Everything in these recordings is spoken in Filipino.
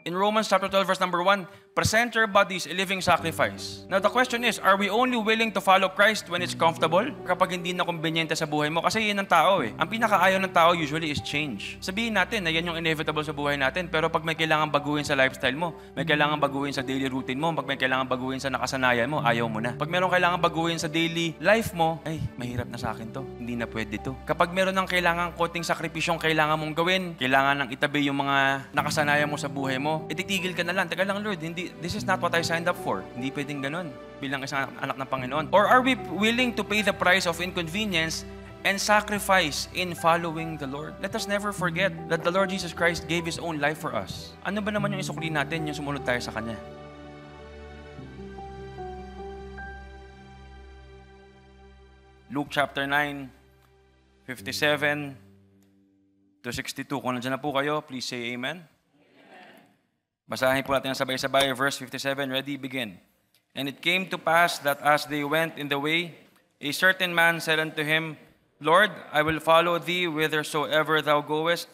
In Romans chapter 12, verse number 1, present your bodies a living sacrifice. Now the question is, are we only willing to follow Christ when it's comfortable? Kapag hindi na kumbinyente sa buhay mo? Kasi yun ang tao eh. Ang pinakaayaw ng tao usually is change. Sabihin natin na yan yung inevitable sa buhay natin, pero pag may kailangan baguhin sa lifestyle mo, may kailangan baguhin sa daily routine mo, pag may kailangan baguhin sa nakasanayan mo, ayaw mo na. Pag meron kailangan baguhin sa daily life mo, ay, mahirap na sa akin to. Hindi na pwede to. Kapag meron ng kailangan konting sakripisyong kailangan mong gawin, kailangan ng itabi yung mga nakasanayan mo sa buhay mo, ititigil ka na lang. Teka lang, Lord, this is not what I signed up for. Hindi pwedeng ganun bilang isang anak ng Panginoon. Or are we willing to pay the price of inconvenience and sacrifice in following the Lord? Let us never forget that the Lord Jesus Christ gave His own life for us. Ano ba naman yung isukli natin yung sumunod tayo sa Kanya? Luke chapter 9, 57 to 62. Kung nandiyan na po kayo, please say amen. Basahin po natin sabay-sabay, verse 57, ready, begin. And it came to pass that as they went in the way, a certain man said unto him, Lord, I will follow thee whithersoever thou goest.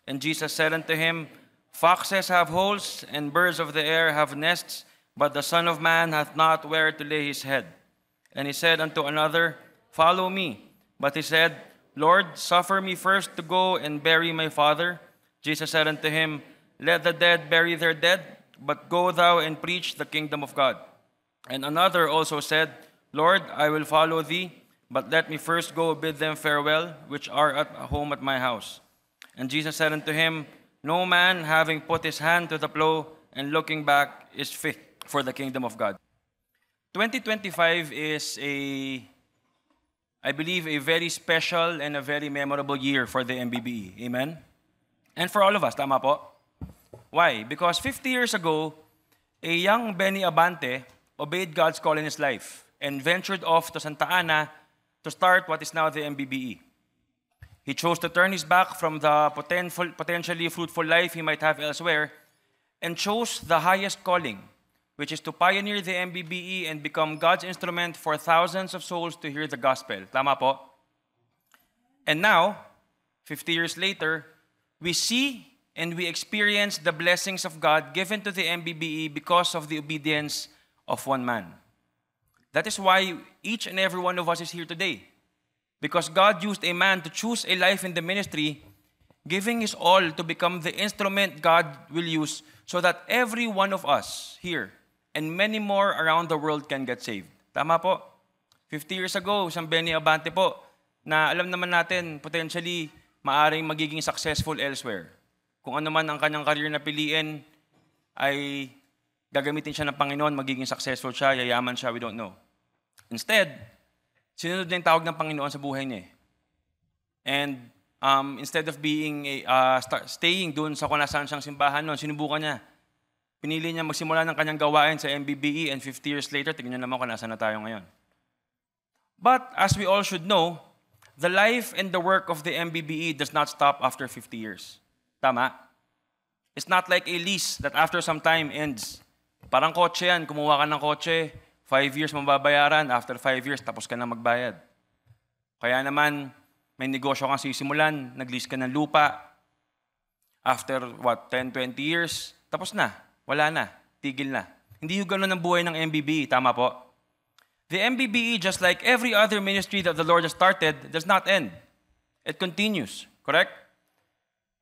And Jesus said unto him, Foxes have holes, and birds of the air have nests, but the Son of Man hath not where to lay his head. And he said unto another, Follow me. But he said, Lord, suffer me first to go and bury my father. Jesus said unto him, Let the dead bury their dead, but go thou and preach the kingdom of God. And another also said, Lord, I will follow thee, but let me first go bid them farewell, which are at home at my house. And Jesus said unto him, No man, having put his hand to the plow and looking back, is fit for the kingdom of God. 2025 is I believe, a very special and a very memorable year for the MBBE. Amen? And for all of us, tama po? Why? Because 50 years ago, a young Benny Abante obeyed God's call in his life and ventured off to Santa Ana to start what is now the MBBE. He chose to turn his back from the potentially fruitful life he might have elsewhere and chose the highest calling, which is to pioneer the MBBE and become God's instrument for thousands of souls to hear the gospel. Tama po? And now, 50 years later, we see and we experience the blessings of God given to the MBBE because of the obedience of one man. That is why each and every one of us is here today. Because God used a man to choose a life in the ministry, giving his all to become the instrument God will use so that every one of us here and many more around the world can get saved. Tama po? 50 years ago, isang Benny Abante po, na alam naman natin, potentially, maaring magiging successful elsewhere. Kung ano man ang kanyang career na piliin, ay gagamitin siya ng Panginoon, magiging successful siya, yayaman siya, we don't know. Instead, sinunod niya yung tawag ng Panginoon sa buhay niya. And instead of staying doon sa kung nasaan siyang simbahan noon, sinubukan niya. Pinili niya magsimula ng kanyang gawain sa MBBE and 50 years later, tingnan naman kung nasaan na tayo ngayon. But as we all should know, the life and the work of the MBBE does not stop after 50 years. Tama? It's not like a lease that after some time ends. Parang kotse yan, kumuha ka ng kotse, 5 years mababayaran, after 5 years, tapos ka na magbayad. Kaya naman, may negosyo kang sisimulan, nag-lease ka ng lupa, after 10, 20 years, tapos na, wala na, tigil na. Hindi yung gano'n ang buhay ng MBBE, tama po? The MBBE, just like every other ministry that the Lord has started, does not end. It continues, correct?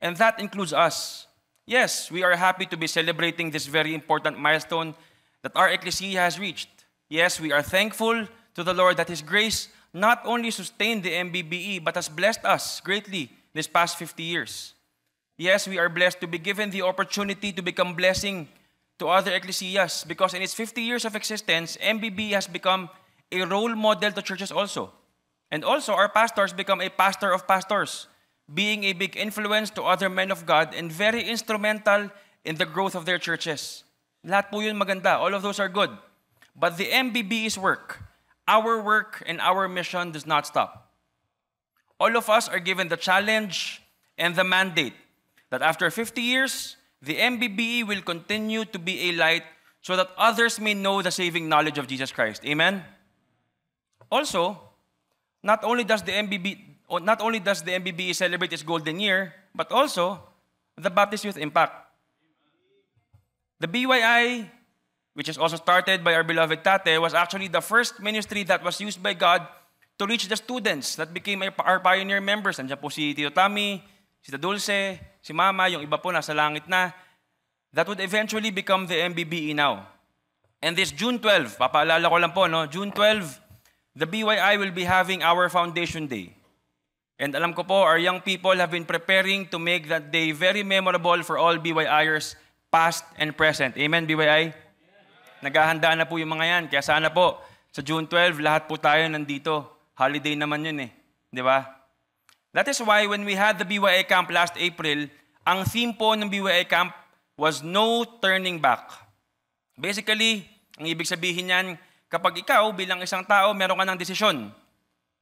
And that includes us. Yes, we are happy to be celebrating this very important milestone that our ecclesia has reached. Yes, we are thankful to the Lord that His grace not only sustained the MBBE, but has blessed us greatly this past 50 years. Yes, we are blessed to be given the opportunity to become blessing to other ecclesias because in its 50 years of existence, MBBE has become a role model to churches also. And also, our pastors become a pastor of pastors, being a big influence to other men of God and very instrumental in the growth of their churches. Lahat po yun maganda. All of those are good. But the MBBE's work, our work and our mission does not stop. All of us are given the challenge and the mandate that after 50 years, the MBBE will continue to be a light so that others may know the saving knowledge of Jesus Christ. Amen? Also, not only does the MBBE celebrate its golden year, but also the Baptist Youth Impact. The BYI, which is also started by our beloved Tate, was actually the first ministry that was used by God to reach the students that became our pioneer members. Nandiyan po si Tito Tommy, si Tita Dulce, si Mama, yung iba po nasa langit na. That would eventually become the MBBE now. And this June 12, papaalala ko lang po, no? June 12, the BYI will be having our Foundation Day. And alam ko po, our young people have been preparing to make that day very memorable for all BYIers, past and present. Amen, BYI? Naghahanda na po yung mga yan. Kaya sana po, sa June 12, lahat po tayo nandito. Holiday naman yun eh. Di ba? That is why when we had the BYI camp last April, ang theme po ng BYI camp was no turning back. Basically, ang ibig sabihin niyan, kapag ikaw bilang isang tao, meron ka ng desisyon,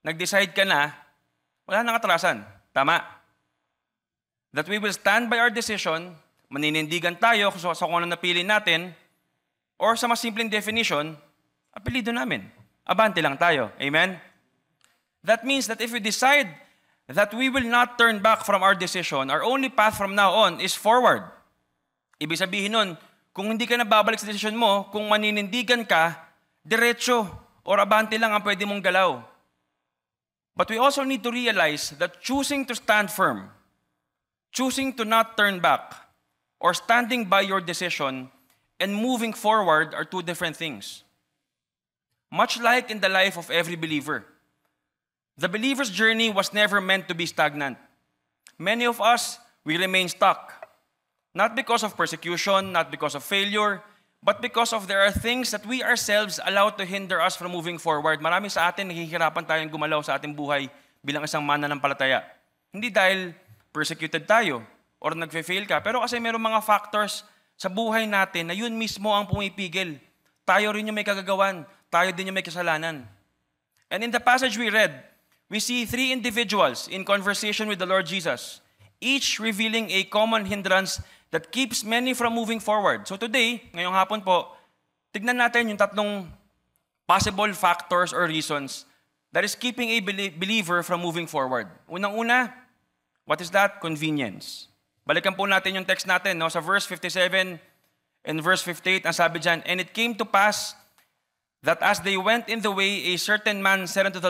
nag-decide ka na, wala nang atrasan. Tama? That we will stand by our decision, maninindigan tayo sa kung ano napili natin, or sa mas simpleng definition, apelido namin. Abante lang tayo. Amen? That means that if we decide that we will not turn back from our decision, our only path from now on is forward. Ibig sabihin nun, kung hindi ka na babalik sa decision mo, kung maninindigan ka, diretso or abante lang ang pwede mong galaw. But we also need to realize that choosing to stand firm, choosing to not turn back, or standing by your decision and moving forward are two different things. Much like in the life of every believer, the believer's journey was never meant to be stagnant. Many of us, we remain stuck. Not because of persecution, not because of failure, but because of there are things that we ourselves allow to hinder us from moving forward. Marami sa atin, nahihirapan tayong gumalaw sa ating buhay bilang isang mananampalataya. Hindi dahil persecuted tayo or nagfe-fail ka, pero kasi mayroong mga factors sa buhay natin na yun mismo ang pumipigil. Tayo rin yung may kagagawan, tayo din yung may kasalanan. And in the passage we read, we see three individuals in conversation with the Lord Jesus, each revealing a common hindrance that keeps many from moving forward. So today, ngayong hapon po, tignan natin yung tatlong possible factors or reasons that is keeping a believer from moving forward. Unang-una, what is that? Convenience. Balikan po natin yung text natin, no? Sa verse 57 and verse 58, ang sabi dyan, "And it came to pass that as they went in the way, a certain man said unto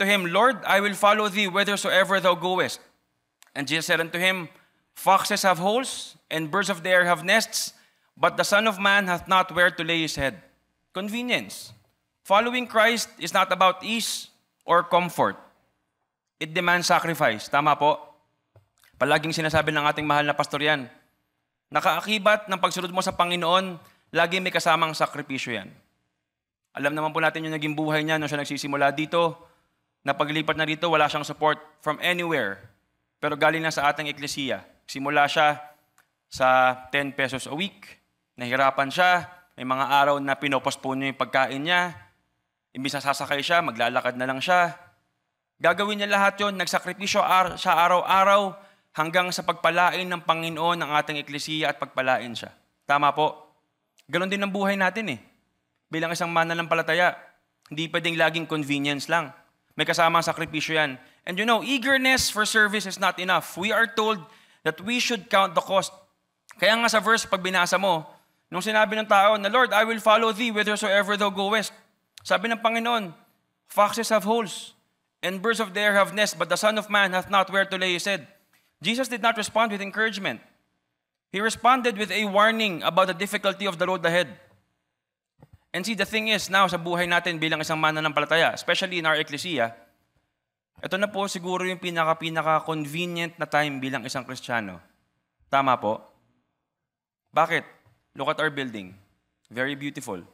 him, Lord, I will follow thee whithersoever thou goest. And Jesus said unto him, Foxes have holes, and birds of the air have nests, but the Son of Man hath not where to lay his head." Convenience. Following Christ is not about ease or comfort. It demands sacrifice. Tama po? Palaging sinasabi ng ating mahal na pastor yan. Nakaakibat ng pagsunod mo sa Panginoon, lagi may kasamang sakripisyo yan. Alam naman po natin yung naging buhay niya nung siya nagsisimula dito, na paglipat na dito, wala siyang support from anywhere. Pero galing na sa ating eklesiya. Simula siya sa 10 pesos a week. Nahirapan siya. May mga araw na pinopospone niya yung pagkain niya. Imbis na sasakay siya, maglalakad na lang siya. Gagawin niya lahat yun. Nagsakripisyo siya araw-araw hanggang sa pagpalain ng Panginoon ng ating eklesiya at pagpalain siya. Tama po. Ganon din ang buhay natin eh. Bilang isang mananampalataya, hindi pwedeng laging convenience lang. May kasamang sakripisyo yan. And you know, eagerness for service is not enough. We are told that we should count the cost. Kaya nga sa verse, pag binasa mo, nung sinabi ng tao na, Lord, I will follow thee whithersoever thou goest. Sabi ng Panginoon, foxes have holes, and birds of the air have nests, but the Son of Man hath not where to lay his head. Jesus did not respond with encouragement. He responded with a warning about the difficulty of the road ahead. And see, the thing is, now sa buhay natin bilang isang mananampalataya, especially in our ecclesia, ito na po siguro yung pinaka-convenient na time bilang isang Kristiyano. Tama po? Bakit? Look at our building. Very beautiful.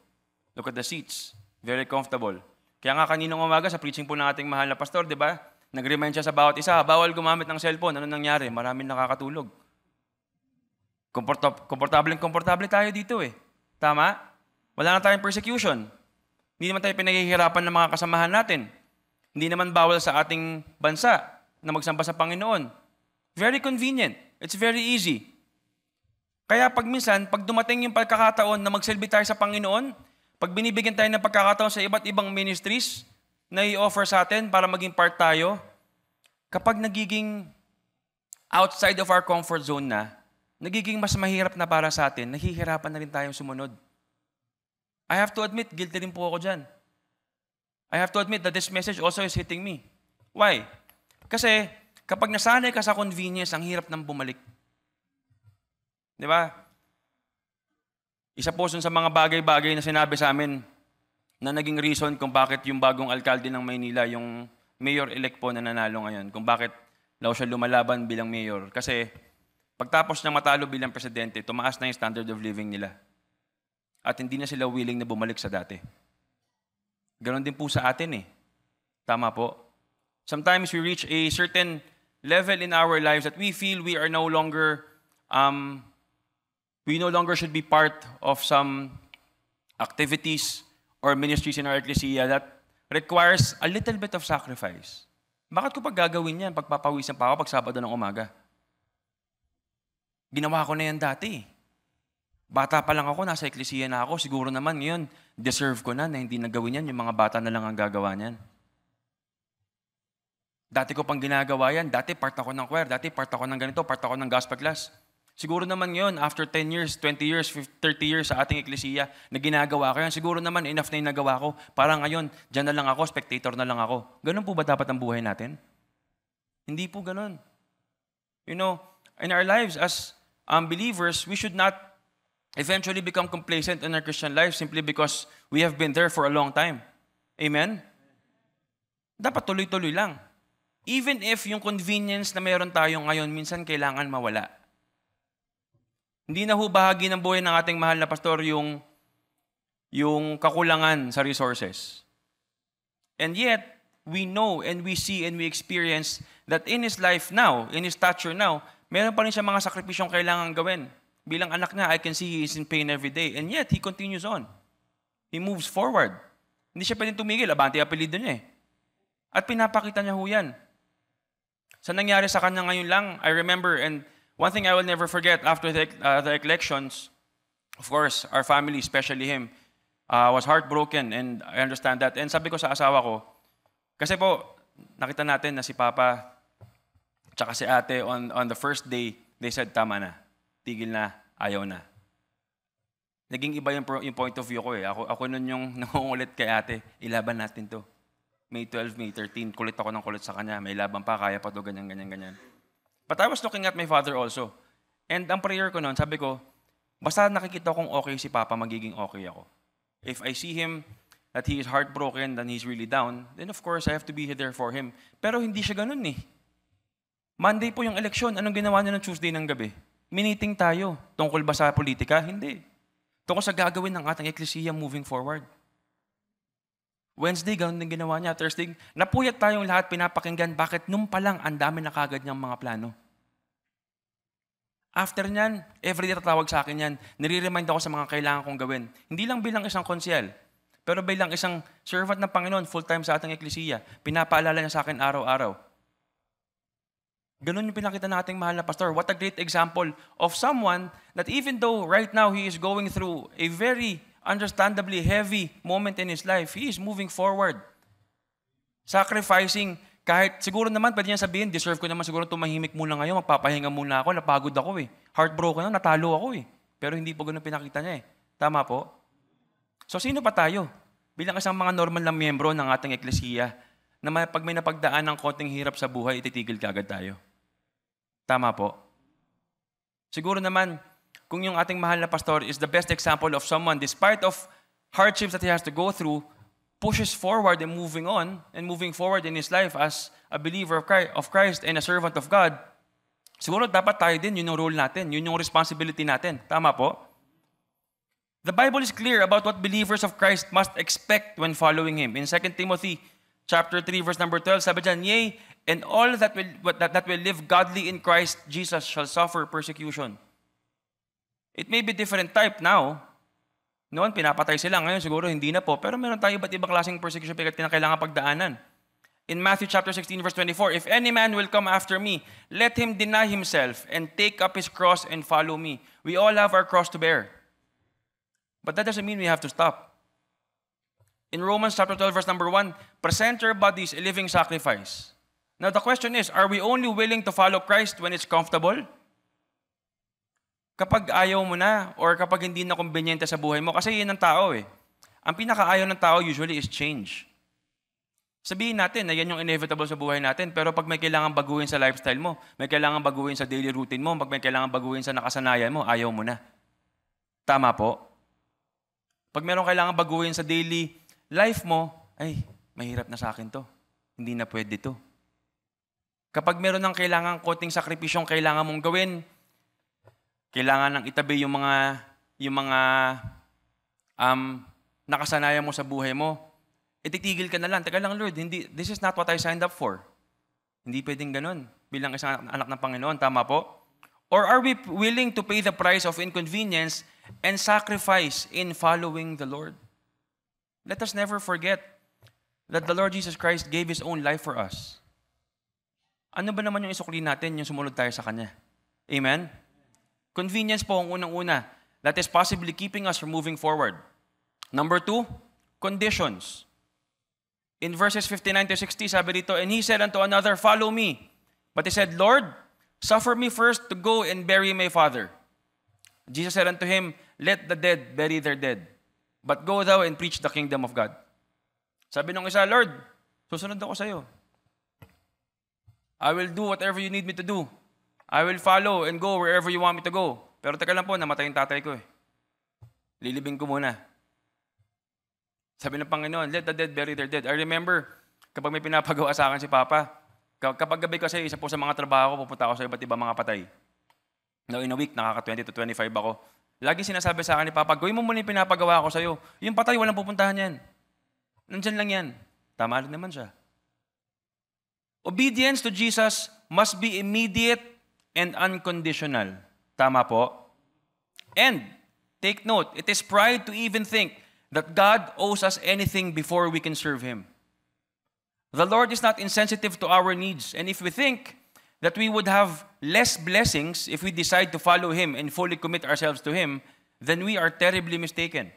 Look at the seats. Very comfortable. Kaya nga kaninang umaga sa preaching po ng ating mahal na pastor, di ba? Nag-remind siya sa bawat isa, bawal gumamit ng cellphone. Ano nangyari? Maraming nakakatulog. Komportable tayo dito eh. Tama? Wala na tayong persecution. Hindi naman tayo pinaghihirapan ng mga kasamahan natin. Hindi naman bawal sa ating bansa na magsamba sa Panginoon. Very convenient. It's very easy. Kaya pag dumating yung pagkakataon na magsilbi tayo sa Panginoon, pag binibigyan tayo ng pagkakataon sa iba't ibang ministries na i-offer sa atin para maging part tayo, kapag nagiging outside of our comfort zone na, nagiging mas mahirap na para sa atin, nahihirapan na rin tayong sumunod. I have to admit, guilty rin po ako dyan. I have to admit that this message also is hitting me. Why? Kasi kapag nasanay ka sa convenience, ang hirap nang bumalik. Di ba? Isa po sa mga bagay-bagay na sinabi sa amin na naging reason kung bakit yung bagong alkalde ng Maynila, yung mayor-elect po na nanalo ngayon, kung bakit daw siya lumalaban bilang mayor. Kasi pagtapos niyang matalo bilang presidente, tumaas na yung standard of living nila. At hindi na sila willing na bumalik sa dati. Ganon din po sa atin eh. Tama po. Sometimes we reach a certain level in our lives that we feel we are no longer, we no longer should be part of some activities or ministries in our ecclesia that requires a little bit of sacrifice. Bakit ko pag gagawin yan? Pagpapawisan pa ako pag Sabado ng umaga. Ginawa ko na yan dati. Bata pa lang ako, nasa eklesiya na ako. Siguro naman ngayon, deserve ko na hindi nagawin yan. Yung mga bata na lang ang gagawa niyan. Dati ko pang ginagawa yan. Dati part ako ng choir. Dati part ako ng ganito. Part ako ng gospel class. Siguro naman ngayon, after 10 years, 20 years, 30 years sa ating eklesiya, na ginagawa ko yan. Siguro naman, enough na yung nagawa ko. Parang ngayon, dyan na lang ako, spectator na lang ako. Ganun po ba dapat ang buhay natin? Hindi po ganun. You know, in our lives as believers, we should not eventually become complacent in our Christian life simply because we have been there for a long time. Amen? Dapat tuloy-tuloy lang. Even if yung convenience na meron tayo ngayon, minsan kailangan mawala. Hindi na ho bahagi ng buhay ng ating mahal na pastor yung kakulangan sa resources. And yet, we know and we see and we experience that in his life now, in his stature now, meron pa rin siya mga sakripisyong kailangan gawin. Bilang anak niya, I can see he is in pain every day. And yet, he continues on. He moves forward. Hindi siya pwedeng tumigil. Abante apelido niya eh. At pinapakita niya ho yan. Sa nangyari sa kanya ngayon lang, I remember, and one thing I will never forget after the elections, of course, our family, especially him, was heartbroken, and I understand that. And sabi ko sa asawa ko, kasi po, nakita natin na si Papa tsaka si Ate on the first day, they said, tama na. Tigil na, ayaw na. Naging iba yung point of view ko eh. Ako nun yung nangungulit kay Ate, ilaban natin to. May 12, May 13, kulit ako ng kulit sa kanya. May laban pa, kaya pa to, ganyan, ganyan, ganyan. But I was looking at my father also. And ang prayer ko noon, sabi ko, basta nakikita kong okay si Papa, magiging okay ako. If I see him that he is heartbroken, then he's really down, then of course, I have to be there for him. Pero hindi siya ganun eh. Monday po yung eleksyon. Anong ginawa niya ng Tuesday ng gabi? Miniting tayo. Tungkol ba sa politika? Hindi. Tungkol sa gagawin ng ating eklesiya moving forward. Wednesday, ganun din ginawa niya. Thursday, napuyat tayong lahat, pinapakinggan. Bakit? Nung pa lang, ang dami na kagad niyang mga plano. After niyan, everyday tatawag sa akin yan. Nire-remind ako sa mga kailangan kong gawin. Hindi lang bilang isang konsyel, pero bilang isang servant ng Panginoon, full-time sa ating eklesiya. Pinapaalala niya sa akin araw-araw. Ganun yung pinakita ng ating mahal na pastor. What a great example of someone that even though right now he is going through a very understandably heavy moment in his life, he is moving forward. Sacrificing, kahit siguro naman, pwede niya sabihin, deserve ko naman siguro tumahimik muna ngayon, magpapahinga muna ako, napagod ako eh. Heartbroken na, natalo ako eh. Pero hindi po ganun pinakita niya eh. Tama po? So sino pa tayo? Bilang isang mga normal na miyembro ng ating eklesiya, na pag may napagdaan ng konting hirap sa buhay, ititigil kagad tayo. Tama po? Siguro naman, kung yung ating mahal na pastor is the best example of someone, despite of hardships that he has to go through, pushes forward and moving forward in his life as a believer of Christ and a servant of God, siguro dapat tayo din, yun yung role natin, yun yung responsibility natin. Tama po? The Bible is clear about what believers of Christ must expect when following Him. In 2 Timothy chapter 3, verse number 12, sabi dyan, yea, and all that will live godly in Christ Jesus shall suffer persecution. It may be different type now. Noon, pinapatay sila. Ngayon, siguro hindi na po. Pero meron tayo iba't ibang klaseng persecution na kailangan pagdaanan. In Matthew chapter 16, verse 24, if any man will come after me, let him deny himself and take up his cross and follow me. We all have our cross to bear. But that doesn't mean we have to stop. In Romans chapter 12, verse number 1, present your bodies a living sacrifice. Now the question is, are we only willing to follow Christ when it's comfortable? Kapag ayaw mo na or kapag hindi na kumbenyente sa buhay mo, kasi yun ang tao eh. Ang pinakaayaw ng tao usually is change. Sabihin natin na yan yung inevitable sa buhay natin, pero pag may kailangan baguhin sa lifestyle mo, may kailangan baguhin sa daily routine mo, pag may kailangan baguhin sa nakasanayan mo, ayaw mo na. Tama po? Pag meron kailangan baguhin sa daily life mo, ay, mahirap na sa akin to. Hindi na pwede to. Kapag meron ng kailangan konting sakripisyong kailangan mong gawin, kailangan nang itabi yung mga nakasanayan mo sa buhay mo, ititigil ka na lang. Teka lang, Lord, this is not what I signed up for. Hindi pwedeng ganun bilang isang anak ng Panginoon. Tama po? Or are we willing to pay the price of inconvenience and sacrifice in following the Lord? Let us never forget that the Lord Jesus Christ gave His own life for us. Ano ba naman yung isukli natin yung sumunod tayo sa Kanya? Amen? Convenience po ang unang-una that is possibly keeping us from moving forward. Number 2, conditions. In verses 59 to 60, sabi dito, and he said unto another, follow me. But he said, Lord, suffer me first to go and bury my father. Jesus said unto him, let the dead bury their dead. But go thou and preach the kingdom of God. Sabi nung isa, Lord, susunod ako sa iyo. I will do whatever you need me to do. I will follow and go wherever you want me to go. Pero teka lang po, namatay yung tatay ko eh. Lilibing ko muna. Sabi ng Panginoon, let the dead bury their dead. I remember, kapag may pinapagawa sa akin si Papa, kapag gabi kasi, isa po sa mga trabaho ko, pupunta ako sa iba't ibang mga patay. Now, in a week, nakaka-20 to 25 ako. Lagi sinasabi sa akin ni Papa, gawin mo muna yung pinapagawa ko sa'yo. Yung patay, walang pupuntahan yan. Nandyan lang yan. Tama rin naman siya. Obedience to Jesus must be immediate and unconditional. Tama po? And, take note, it is pride to even think that God owes us anything before we can serve Him. The Lord is not insensitive to our needs. And if we think that we would have less blessings if we decide to follow Him and fully commit ourselves to Him, then we are terribly mistaken.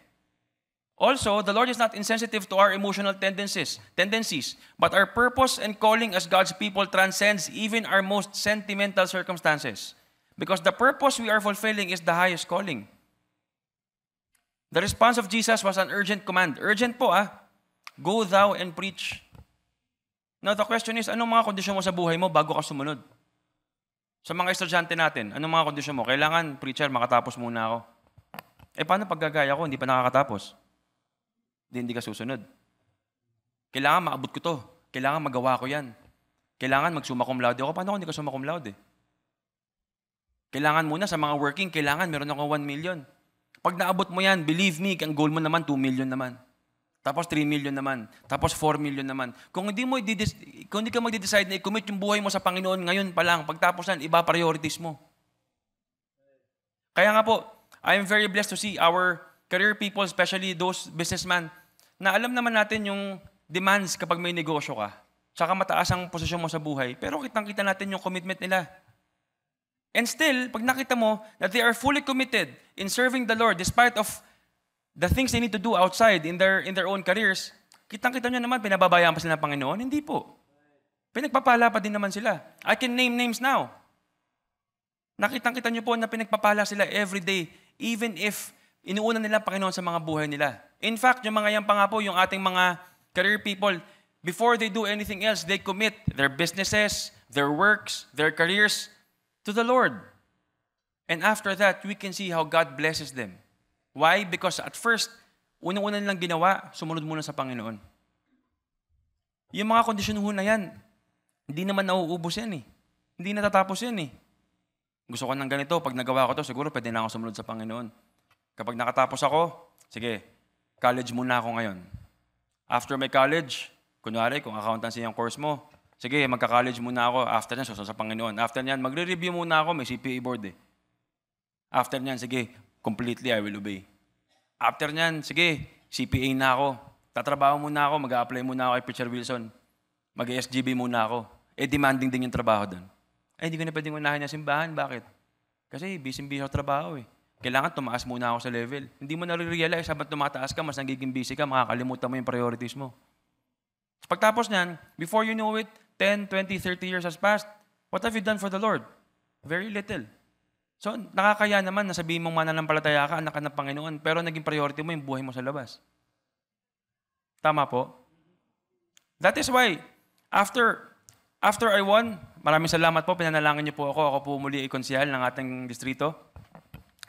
Also, the Lord is not insensitive to our emotional tendencies, but our purpose and calling as God's people transcends even our most sentimental circumstances. Because the purpose we are fulfilling is the highest calling. The response of Jesus was an urgent command. Urgent po Go thou and preach. Now the question is, anong mga kondisyon mo sa buhay mo bago ka sumunod? Sa mga estudyante natin, anong mga kondisyon mo? Kailangan, preacher, makatapos muna ako. Paano pag gagaya ko, hindi pa nakakatapos? Hindi ka susunod. Kailangan maabot ko to. Kailangan magawa ko yan. Kailangan mag-summa cum laude ako. Paano kung hindi ka summa cum laude? Kailangan muna sa mga working, kailangan meron ako 1 million. Pag naabot mo yan, believe me, ang goal mo naman 2 million naman. Tapos 3 million naman. Tapos 4 million naman. Kung hindi ka magde-decide na i-commit yung buhay mo sa Panginoon ngayon pa lang, pagtapos yan, iba priorities mo. Kaya nga po, I am very blessed to see our career people, especially those businessmen, na alam naman natin yung demands kapag may negosyo ka, tsaka mataas ang posisyon mo sa buhay, pero kitang-kita natin yung commitment nila. And still, pag nakita mo that they are fully committed in serving the Lord despite of the things they need to do outside in their own careers, kitang-kita nyo naman, pinababayaan pa sila ng Panginoon? Hindi po. Pinagpapala pa din naman sila. I can name names now. Nakitang-kita nyo po na pinagpapala sila every day, even if inuuna nila Panginoon sa mga buhay nila. In fact, yung mga yan pa nga po, yung ating mga career people, before they do anything else, they commit their businesses, their works, their careers to the Lord. And after that, we can see how God blesses them. Why? Because at first, unang-una nilang ginawa, sumunod muna sa Panginoon. Yung mga kondisyon na yan, hindi naman nauubos yan eh. Hindi natatapos yan eh. Gusto ko ng ganito, pag nagawa ko to, siguro pwede na ako sumunod sa Panginoon. Kapag nakatapos ako, sige, college muna ako ngayon. After my college, kunwari, kung accountancy yung course mo, sige, magka-college muna ako. After nyan, susunod sa Panginoon. After nyan, magre-review muna ako, may CPA board eh. After nyan, sige, completely I will obey. After nyan, sige, CPA na ako. Tatrabaho muna ako, mag-a-apply muna ako kay Preacher Wilson. Mag-SGB muna ako. Demanding din yung trabaho doon. Hindi ko na pwedeng unahin yung simbahan. Bakit? Kasi busy-busy ako trabaho eh. Kailangan tumaas muna ako sa level. Hindi mo na-realize, habang tumataas ka, mas nagiging busy ka, makakalimutan mo yung priorities mo. Pagtapos nyan, before you know it, 10, 20, 30 years has passed, what have you done for the Lord? Very little. So, nakakaya naman na sabihin mong mananampalataya ka, anak ka ng Panginoon, pero naging priority mo yung buhay mo sa labas. Tama po? That is why, after I won, maraming salamat po, pinanalangin niyo po ako. Ako po muli ay konsehal ng ating distrito.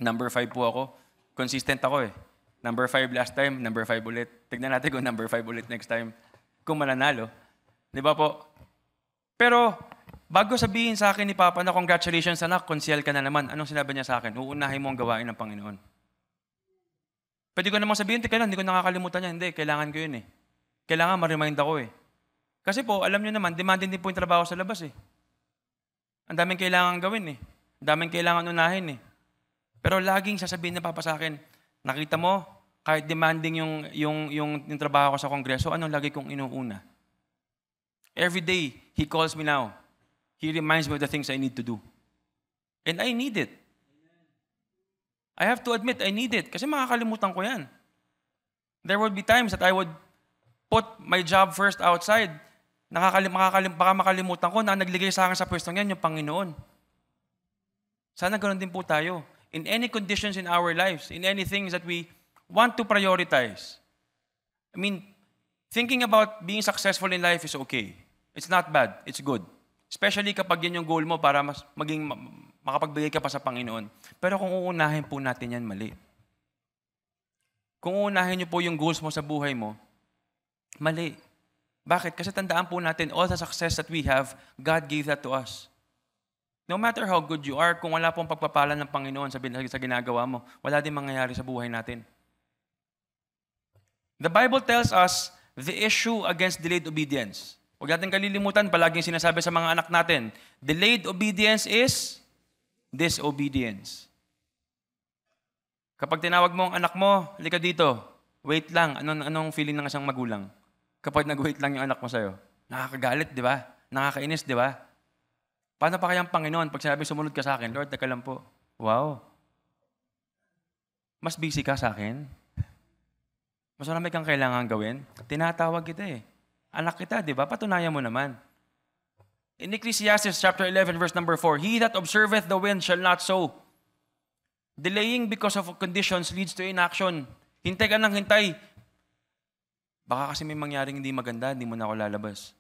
Number 5 po ako. Consistent ako eh. Number 5 last time, number 5 ulit. Tignan natin kung number 5 ulit next time. Kung mananalo. Di ba po? Pero, bago sabihin sa akin ni Papa na congratulations anak, konsehal ka na naman, anong sinabi niya sa akin? Uunahin mo ang gawain ng Panginoon. Pwede ko namang sabihin, teka lang, hindi ko nakakalimutan niya. Hindi, kailangan ko yun eh. Kailangan ma-remind ako eh. Kasi po, alam niyo naman, demanding din po yung trabaho sa labas eh. Ang daming kailangan gawin eh. Ang daming kailangan unahin eh. Pero laging sasabihin ni Papa sa akin, nakita mo, kahit demanding yung trabaho ko sa Kongreso, anong lagi kong inuuna? Every day, He calls me now. He reminds me of the things I need to do. And I need it. I have to admit, I need it. Kasi makakalimutan ko yan. There would be times that I would put my job first outside. Baka makalimutan ko na nagligay sa akin sa pwestong yan, yung Panginoon. Sana ganoon din po tayo. In any conditions in our lives, in any things that we want to prioritize. I mean, thinking about being successful in life is okay. It's not bad. It's good. Especially kapag yan yung goal mo para makapagbigay ka pa sa Panginoon. Pero kung uunahin po natin yan, mali. Kung uunahin niyo po yung goals mo sa buhay mo, mali. Bakit? Kasi tandaan po natin, all the success that we have, God gave that to us. No matter how good you are, kung wala pong pagpapala ng Panginoon sa ginagawa mo, wala din mangyayari sa buhay natin. The Bible tells us the issue against delayed obedience. Huwag natin kalilimutan, palaging sinasabi sa mga anak natin, delayed obedience is disobedience. Kapag tinawag mo ang anak mo, halika dito, wait lang, anong feeling ng isang magulang? Kapag nag-wait lang yung anak mo sa'yo, nakakagalit, di ba? Nakakainis, di ba? Paano pa kaya ang Panginoon pag sinabi sumunod ka sa akin, Lord, teka lang po. Wow. Mas busy ka sa akin? Mas marami kang kailangan gawin? Tinatawag kita eh. Anak kita, di ba? Patunayan mo naman. In Ecclesiastes chapter 11, verse number 4, He that observeth the wind shall not sow. Delaying because of conditions leads to inaction. Hintay ka ng hintay. Baka kasi may mangyaring hindi maganda, hindi mo na ako lalabas.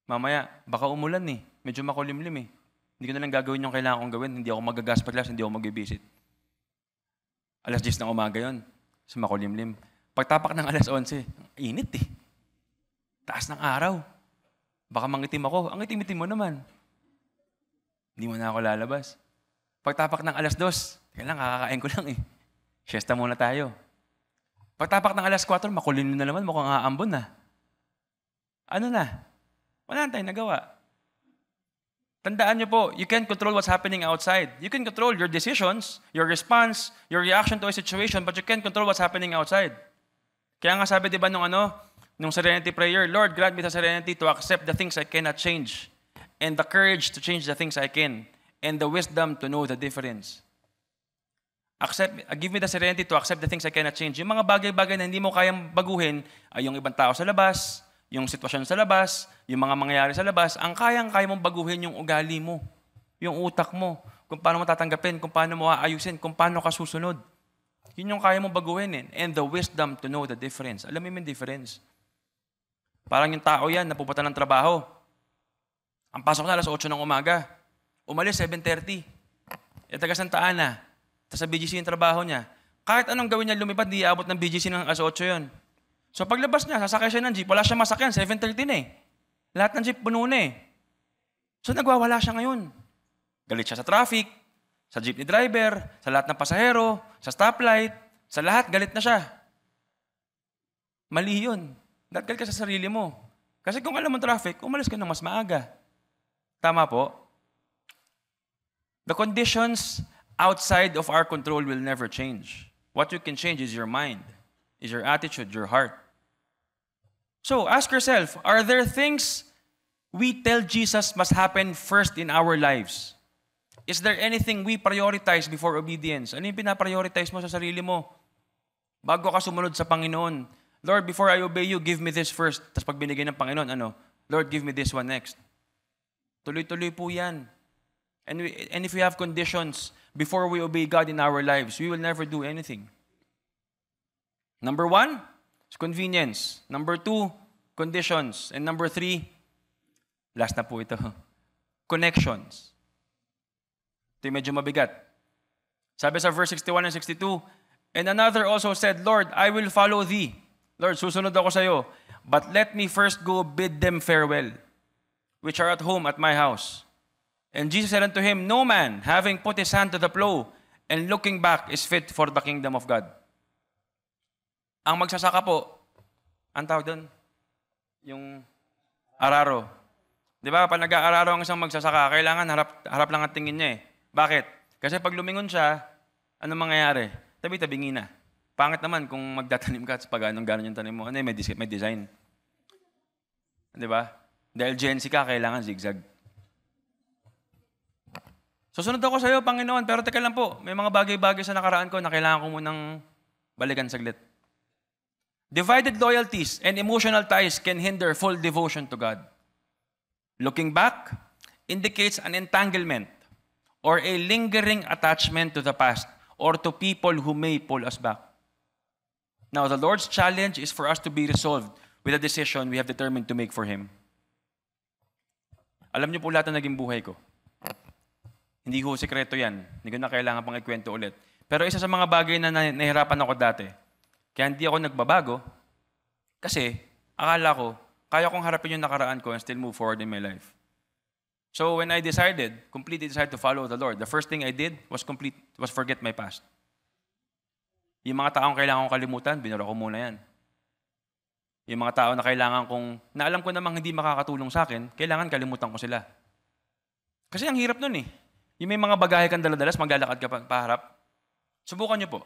Mamaya, baka umulan eh. Medyo makulimlim eh. Hindi ko na lang gagawin yung kailangan kong gawin. Hindi ako magagas pa class, hindi ako mag-visit. Alas 10 ng umaga yun. Sa makulimlim. Pagtapak ng alas 11, init eh. Taas ng araw. Baka mangitim ako. Ang itim-itim mo naman. Hindi mo na ako lalabas. Pagtapak ng alas 2, kailan kakakain ko lang eh. Siesta muna tayo. Pagtapak ng alas 4, makulimlim na naman, mukhang aambon na. Ano na? Wala na tayong nagawa. Tandaan niyo po, you can't control what's happening outside. You can control your decisions, your response, your reaction to a situation, but you can't control what's happening outside. Kaya nga sabi, di ba, nung serenity prayer, Lord, grant me the serenity to accept the things I cannot change, and the courage to change the things I can, and the wisdom to know the difference. Give me the serenity to accept the things I cannot change. Yung mga bagay-bagay na hindi mo kayang baguhin ay yung ibang tao sa labas, yung sitwasyon sa labas, yung mga mangyayari sa labas, ang kaya mong baguhin yung ugali mo, yung utak mo, kung paano mo tatanggapin, kung paano mo aayusin, kung paano ka susunod. Yun yung kaya mong baguhin eh. And the wisdom to know the difference. Alam mo yung difference. Parang yung tao yan, napupunta ng trabaho. Ang pasok na alas 8 ng umaga. Umalis 7:30. Taga Santa Ana. Tapos sa BGC yung trabaho niya. Kahit anong gawin niya lumipad, di aabot ng BGC ng alas 8 yun. So paglabas niya, sasakay siya ng jeep. Wala siya masakyan, 7:30 na eh. Lahat ng jeep puno na eh. So nagwawala siya ngayon. Galit siya sa traffic, sa jeepney driver, sa lahat ng pasahero, sa stoplight, sa lahat, galit na siya. Mali yun. Dapat ka sa sarili mo. Kasi kung alam mo traffic, umalis ka ng mas maaga. Tama po? The conditions outside of our control will never change. What you can change is your mind, is your attitude, your heart. So, ask yourself, are there things we tell Jesus must happen first in our lives? Is there anything we prioritize before obedience? Ano yung pinaprioritize mo sa sarili mo? Bago ka sumunod sa Panginoon, Lord, before I obey you, give me this first. Tapos pag binigay ng Panginoon, Lord, give me this one next. Tuloy-tuloy po yan. And if we have conditions before we obey God in our lives, we will never do anything. Number 1 is convenience. Number 2, conditions. And number 3, last na po ito, connections. Ito yung medyo mabigat. Sabi sa verse 61 and 62, and another also said, Lord, I will follow thee. Lord, susunod ako sa iyo. But let me first go bid them farewell, which are at home at my house. And Jesus said unto him, no man, having put his hand to the plow and looking back, is fit for the kingdom of God. Ang magsasaka po, ang tawag doon? Yung araro. Di ba? Pag nag-aararo ang isang magsasaka, kailangan harap lang ang tingin niya eh. Bakit? Kasi pag lumingon siya, ano mangyayari? Tabi-tabingi na. Pangit naman kung magdatanim ka at pag anong-ganon yung tanim mo. Ano may design. Di ba? Dahil Gen Z ka, kailangan zigzag. Susunod ako sa iyo, Panginoon, pero teka lang po, may mga bagay-bagay sa nakaraan ko na kailangan ko munang balikan saglit. Divided loyalties and emotional ties can hinder full devotion to God. Looking back indicates an entanglement or a lingering attachment to the past or to people who may pull us back. Now, the Lord's challenge is for us to be resolved with a decision we have determined to make for Him. Alam niyo po lahat na naging buhay ko. Hindi ko sekreto yan. Hindi ko na kailangan pang ikwento ulit. Pero isa sa mga bagay na nahirapan ako dati, kaya hindi ako nagbabago, kasi akala ko, kaya kong harapin yung nakaraan ko and still move forward in my life. So when I completely decided to follow the Lord, the first thing I did was forget my past. Yung mga taong kailangan kong kalimutan, binura ko muna yan. Yung mga tao na kailangan kong, na alam ko namang hindi makakatulong sa akin, kailangan kalimutan ko sila. Kasi ang hirap nun eh. Yung may mga bagahe kang daladalas, maglalakad ka paharap. Subukan niyo po.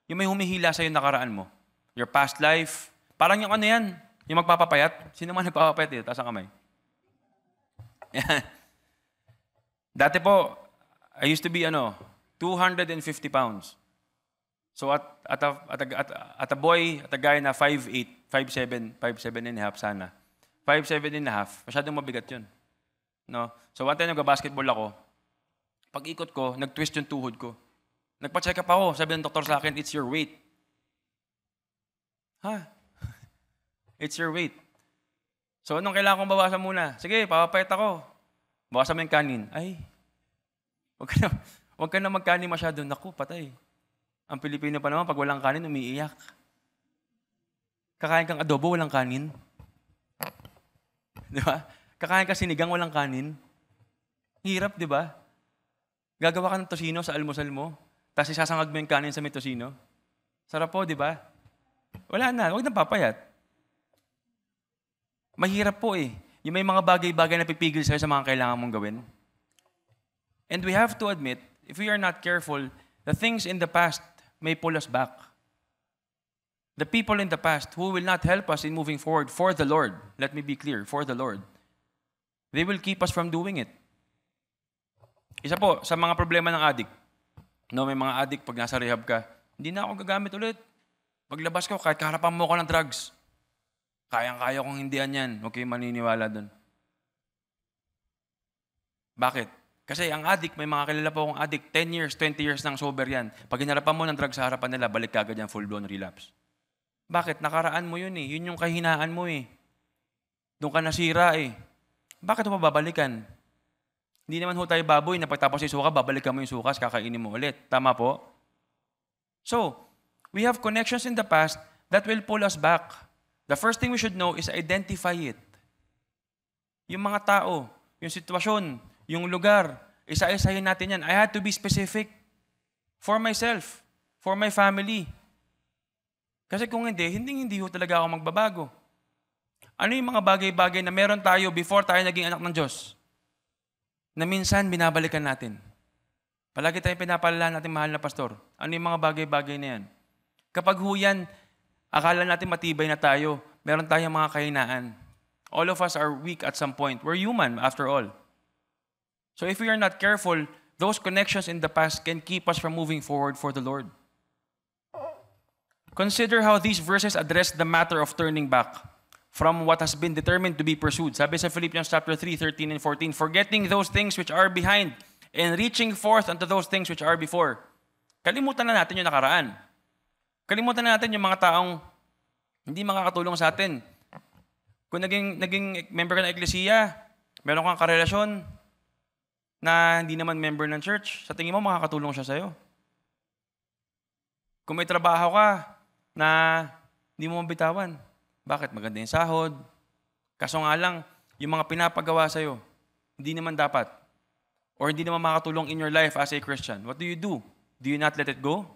Yung may humihila sa yung nakaraan mo. Your past life. Parang yung ano yan, yung magpapapayat. Sino man nagpapapayat dito? Taas ang kamay. Dati po, I used to be 250 pounds. So at a boy, at a guy na 5'8", 5'7", 5'7 and a half sana. 5'7 and a half, masyadong mabigat yun. No? So one time nag-basketball ako, pag ikot ko, nag-twist yung tuhod ko. Nagpa-check up ako, sabi ng doktor sa akin, it's your weight. Ha? It's your weight. So anong kailangan kong bawasan muna? Sige, papapayat ako. Bawasan mo yung kanin. Ay, wag ka na magkanin masyado. Naku, patay. Ang Pilipino pa naman, pag walang kanin, umiiyak. Kakain kang adobo, walang kanin. Di ba? Kakain ka sinigang, walang kanin. Hirap, di ba? Gagawa ka ng tosino sa almusal mo, tapos isasangag mo yung kanin sa may tosino. Sarap po, di ba? Wala na, huwag nang papayat. Mahirap po eh. Yung may mga bagay-bagay na pipigil sa'yo sa mga kailangan mong gawin. And we have to admit, if we are not careful, the things in the past may pull us back. The people in the past who will not help us in moving forward for the Lord, let me be clear, for the Lord, they will keep us from doing it. Isa po, sa mga problema ng addict. No, may mga addict, pag nasa rehab ka, hindi na ako gagamit ulit. Paglabas ko, kahit kaharapan mo ko ng drugs, kayang-kaya kong hindihan yan. Huwag kayong maniniwala doon. Bakit? Kasi ang addict, may mga kilala po akong addict, 10 years, 20 years nang sober yan. Pag hinarapan mo ng drugs sa harapan nila, balik kagad yan, full-blown relapse. Bakit? Nakaraan mo yun eh. Yun yung kahinaan mo eh. Doon ka nasira eh. Bakit mo babalikan? Hindi naman ho tayo baboy na pagtapos yung suka, babalikan mo yung sukas, kakainin mo ulit. Tama po? So, we have connections in the past that will pull us back. The first thing we should know is identify it. Yung mga tao, yung sitwasyon, yung lugar, isa-isahin natin yan. I had to be specific for myself, for my family. Kasi kung hindi ho talaga ako magbabago. Ano yung mga bagay-bagay na meron tayo before tayo naging anak ng Diyos? Na minsan binabalikan natin. Palagi tayong pinapaalala natin, mahal na pastor. Ano yung mga bagay-bagay na yan? Kapag huyan, akala natin matibay na tayo, meron tayong mga kahinaan. All of us are weak at some point. We're human, after all. So if we are not careful, those connections in the past can keep us from moving forward for the Lord. Consider how these verses address the matter of turning back from what has been determined to be pursued. Sabi sa Philippians chapter 3, 13 and 14, forgetting those things which are behind and reaching forth unto those things which are before. Kalimutan na natin yung nakaraan. Kalimutan na natin yung mga taong hindi makakatulong sa atin. Kung naging member ka ng eklesiya, meron kang karelasyon na hindi naman member ng church, sa tingin mo makakatulong siya sa'yo. Kung may trabaho ka na hindi mo mabitawan, bakit? Maganda yung sahod. Kaso nga lang, yung mga pinapagawa sa'yo, hindi naman dapat. Or hindi naman makakatulong in your life as a Christian. What do? Do you not let it go?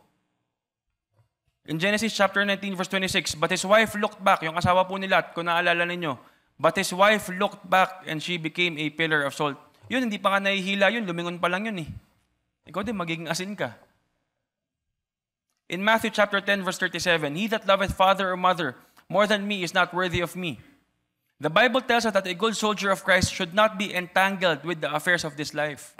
In Genesis chapter 19, verse 26, but his wife looked back, yung asawa po ni Lot, kung naalala ninyo, but his wife looked back and she became a pillar of salt. Yun, hindi pa nga nahihila yun, lumingon pa lang yun eh. Ikaw din, magiging asin ka. In Matthew chapter 10, verse 37, he that loveth father or mother more than me is not worthy of me. The Bible tells us that a good soldier of Christ should not be entangled with the affairs of this life.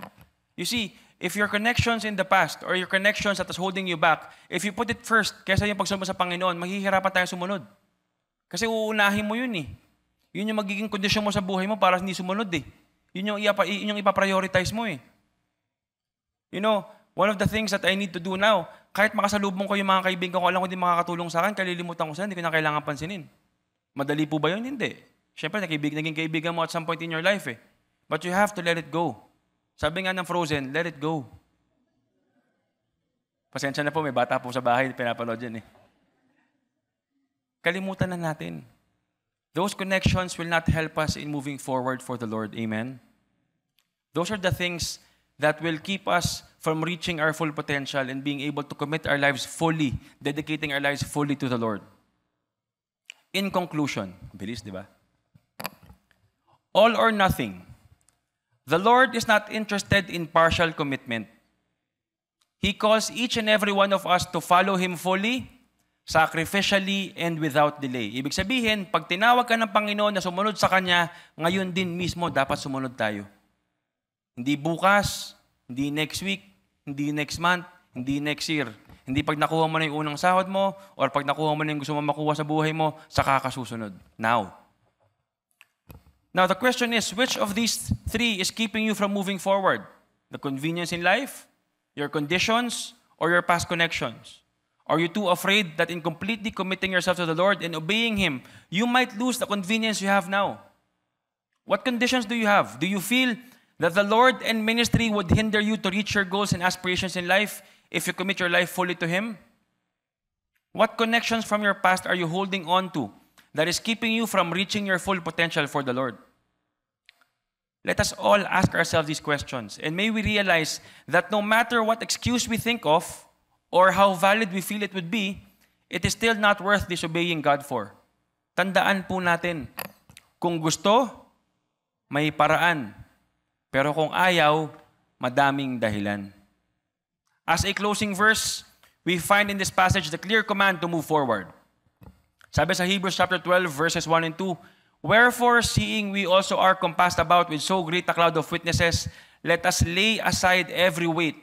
You see, if your connections in the past or your connections that is holding you back, if you put it first, kaysa yung pagsunod mo sa Panginoon, maghihirapan tayo sumunod. Kasi uunahin mo yun eh. Yun yung magiging kondisyon mo sa buhay mo para hindi sumunod eh. Yun yung ipaprioritize mo eh. You know, one of the things that I need to do now, kahit makasalubong ko yung mga kaibigan ko, alam ko hindi makakatulong sa akin, kalilimutan ko sila, hindi ko na kailangan pansinin. Madali po ba yun? Hindi. Siyempre, naging kaibigan mo at some point in your life eh. But you have to let it go. Sabi nga ng Frozen, let it go. Pasensya na po, may bata po sa bahay, pinapanood yan eh. Kalimutan na natin. Those connections will not help us in moving forward for the Lord. Amen? Those are the things that will keep us from reaching our full potential and being able to commit our lives fully, dedicating our lives fully to the Lord. In conclusion, bilis, di ba? All or nothing. The Lord is not interested in partial commitment. He calls each and every one of us to follow Him fully, sacrificially, and without delay. Ibig sabihin, pag tinawag ka ng Panginoon na sumunod sa Kanya, ngayon din mismo dapat sumunod tayo. Hindi bukas, hindi next week, hindi next month, hindi next year. Hindi pag nakuha mo na yung unang sahod mo, or pag nakuha mo na yung gusto mo makuha sa buhay mo, saka ka susunod. Now, the question is, which of these three is keeping you from moving forward? The convenience in life, your conditions, or your past connections? Are you too afraid that in completely committing yourself to the Lord and obeying Him, you might lose the convenience you have now? What conditions do you have? Do you feel that the Lord and ministry would hinder you to reach your goals and aspirations in life if you commit your life fully to Him? What connections from your past are you holding on to that is keeping you from reaching your full potential for the Lord? Let us all ask ourselves these questions, and may we realize that no matter what excuse we think of or how valid we feel it would be, it is still not worth disobeying God for. Tandaan po natin, kung gusto, may paraan. Pero kung ayaw, madaming dahilan. As a closing verse, we find in this passage the clear command to move forward. Sabi sa Hebrews chapter 12, verses 1 and 2, wherefore, seeing we also are compassed about with so great a cloud of witnesses, let us lay aside every weight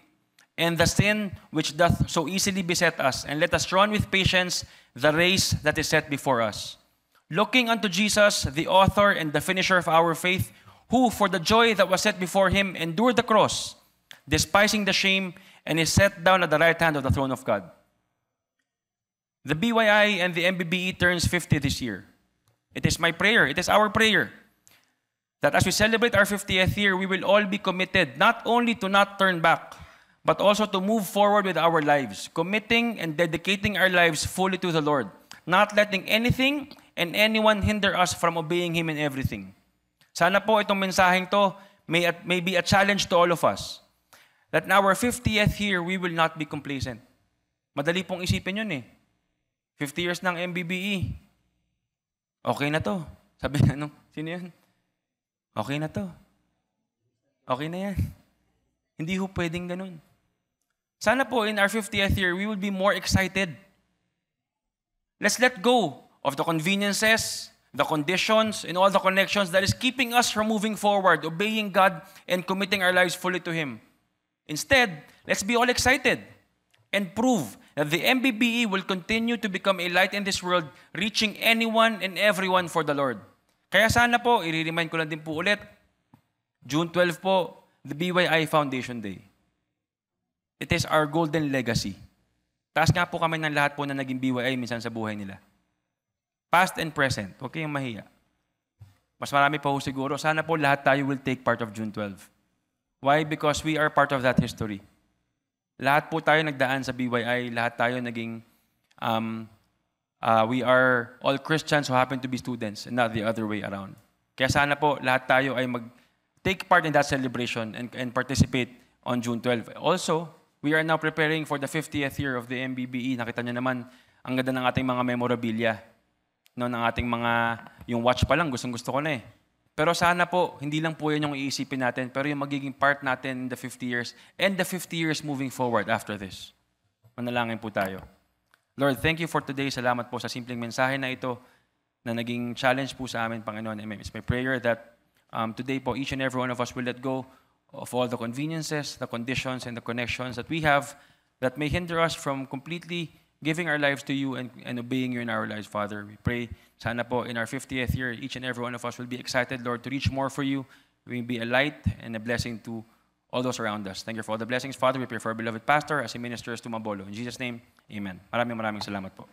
and the sin which doth so easily beset us, and let us run with patience the race that is set before us. Looking unto Jesus, the author and the finisher of our faith, who for the joy that was set before Him endured the cross, despising the shame, and is set down at the right hand of the throne of God. The BYI and the MBBE turns 50 this year. It is my prayer, it is our prayer, that as we celebrate our 50th year, we will all be committed not only to not turn back, but also to move forward with our lives, committing and dedicating our lives fully to the Lord, not letting anything and anyone hinder us from obeying Him in everything. Sana po itong mensaheng to may be a challenge to all of us, that in our 50th year, we will not be complacent. Madali pong isipin yun eh. 50 years ng MBBE. Okay na to. Sabi na, sino yun? Okay na to. Okay na yan. Hindi ho pwedeng ganun. Sana po in our 50th year, we will be more excited. Let's let go of the conveniences, the conditions, and all the connections that is keeping us from moving forward, obeying God, and committing our lives fully to Him. Instead, let's be all excited and prove that the MBBE will continue to become a light in this world, reaching anyone and everyone for the Lord. Kaya sana po, i-remind ko lang din po ulit, June 12 po, the BYI Foundation Day. It is our golden legacy. Taas nga po kami ng lahat po na naging BYI minsan sa buhay nila. Past and present. Huwag kayong mahiya. Mas marami pa po siguro. Sana po lahat tayo will take part of June 12. Why? Because we are part of that history. Lahat po tayo nagdaan sa BYI. Lahat tayo naging, we are all Christians who happen to be students and not the other way around. Kaya sana po lahat tayo ay take part in that celebration and participate on June 12. Also, we are now preparing for the 50th year of the MBBE. Nakita niyo naman, ang ganda ng ating mga memorabilia. No, ng ating mga, yung watch pa lang, gustong-gusto ko na eh. Pero sana po, hindi lang po yan yung iisipin natin, pero yung magiging part natin in the 50 years and the 50 years moving forward after this. Manalangin po tayo. Lord, thank you for today. Salamat po sa simpleng mensahe na ito na naging challenge po sa amin, Panginoon. It's my prayer that today po, each and every one of us will let go of all the conveniences, the conditions, and the connections that we have that may hinder us from completely giving our lives to you and obeying you in our lives, Father. We pray, sana po, in our 50th year, each and every one of us will be excited, Lord, to reach more for you. We will be a light and a blessing to all those around us. Thank you for all the blessings, Father. We pray for our beloved pastor as he ministers to Mabolo. In Jesus' name, amen. Maraming salamat po.